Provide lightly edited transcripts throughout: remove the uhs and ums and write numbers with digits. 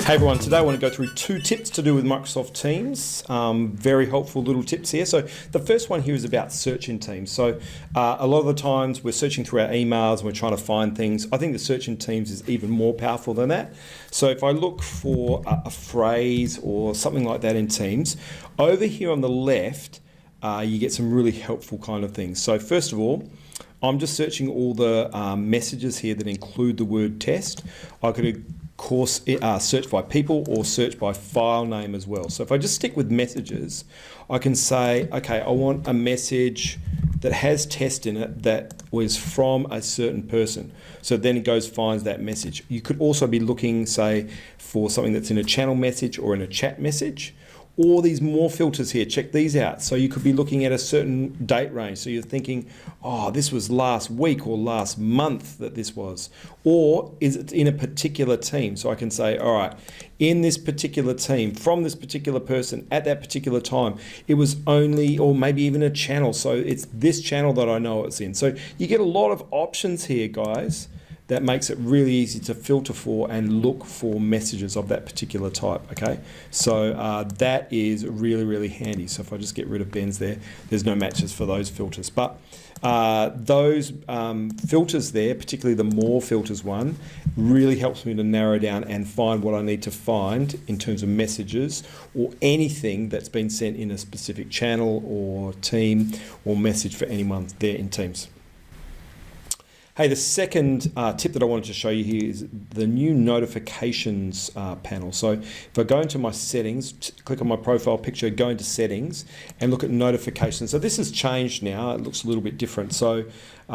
Hey everyone, today I want to go through 2 tips to do with Microsoft Teams. Very helpful little tips here. So the first one here is about search in Teams. So a lot of the times we're searching through our emails and we're trying to find things. I think the search in Teams is even more powerful than that. So if I look for a phrase or something like that in Teams, over here on the left, you get some really helpful kind of things. So first of all, I'm just searching all the messages here that include the word test. I could of course search by people or search by file name as well. So if I just stick with messages, I can say, okay, I want a message that has test in it that was from a certain person. So then it goes, finds that message. You could also be looking, say, for something that's in a channel message or in a chat message. Or these more filters here, check these out. So you could be looking at a certain date range. So you're thinking, oh, this was last week or last month that this was. Or is it in a particular team? So I can say, all right, in this particular team, from this particular person at that particular time, it was only, or maybe even a channel. So it's this channel that I know it's in. So you get a lot of options here, guys. That makes it really easy to filter for and look for messages of that particular type, okay? So that is really, really handy. So if I just get rid of Ben's there, there's no matches for those filters. But those filters there, particularly the more filters one, really helps me to narrow down and find what I need to find in terms of messages or anything that's been sent in a specific channel or team or message for anyone there in Teams. Hey, the second tip that I wanted to show you here is the new notifications panel. So if I go into my settings, click on my profile picture, go into settings and look at notifications. So this has changed now, it looks a little bit different. So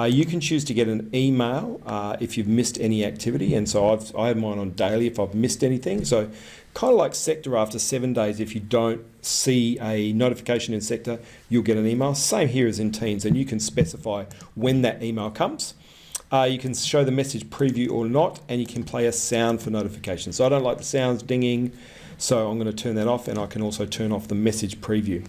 you can choose to get an email if you've missed any activity. And so I have mine on daily if I've missed anything. So kind of like Sector, after 7 days, if you don't see a notification in Sector, you'll get an email. Same here as in Teams, and you can specify when that email comes. You can show the message preview or not, and you can play a sound for notifications. So I don't like the sounds dinging, so I'm going to turn that off, and I can also turn off the message preview.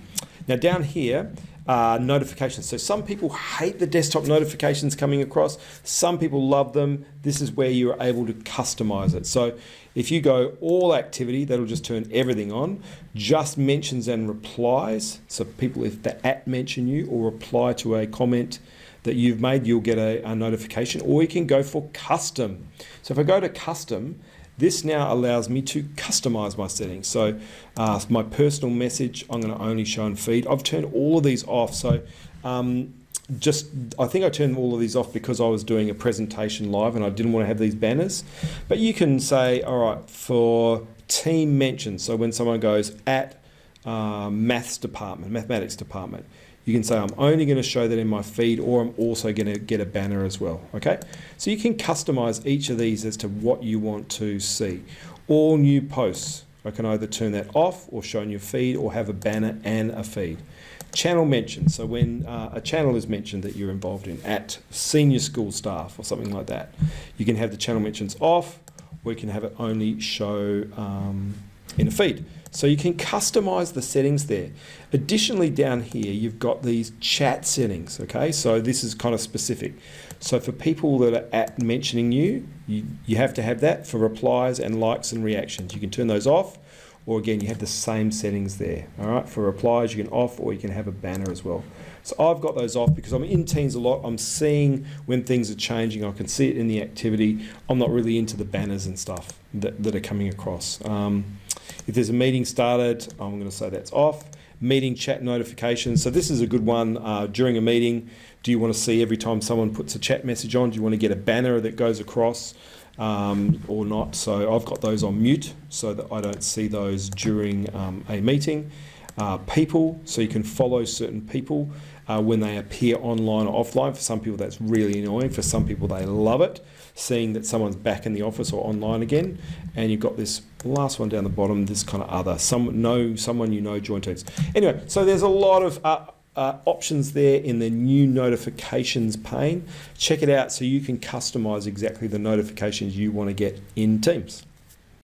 Now down here, notifications. So some people hate the desktop notifications coming across. Some people love them. This is where you're able to customize it. So if you go all activity, that'll just turn everything on. Just mentions and replies. So people, if they mention you or reply to a comment that you've made, you'll get a notification. Or you can go for custom. So if I go to custom, this now allows me to customize my settings. So my personal message, I'm going to only show and feed. I've turned all of these off. So I think I turned all of these off because I was doing a presentation live and I didn't want to have these banners. But you can say, all right, for team mentions, so when someone goes at mathematics department, you can say I'm only going to show that in my feed, or I'm also going to get a banner as well, okay? So you can customize each of these as to what you want to see. All new posts, I can either turn that off or show in your feed or have a banner and a feed. Channel mentions, so when a channel is mentioned that you're involved in at senior school staff or something like that, you can have the channel mentions off, or you can have it only show in a feed. So you can customize the settings there. Additionally, down here, you've got these chat settings, okay? So this is kind of specific. So for people that are at mentioning you have to have that for replies and likes and reactions. You can turn those off, or again, you have the same settings there, all right? For replies, you can off, or you can have a banner as well. So I've got those off because I'm in Teams a lot. I'm seeing when things are changing. I can see it in the activity. I'm not really into the banners and stuff that are coming across. If there's a meeting started, I'm going to say that's off. Meeting chat notifications. So this is a good one during a meeting. Do you want to see every time someone puts a chat message on? Do you want to get a banner that goes across or not? So I've got those on mute so that I don't see those during a meeting. People, so you can follow certain people when they appear online or offline. For some people that's really annoying. For some people they love it, seeing that someone's back in the office or online again. And you've got this last one down the bottom, this kind of other, someone you know join Teams. Anyway, so there's a lot of options there in the new notifications pane. Check it out so you can customize exactly the notifications you want to get in Teams.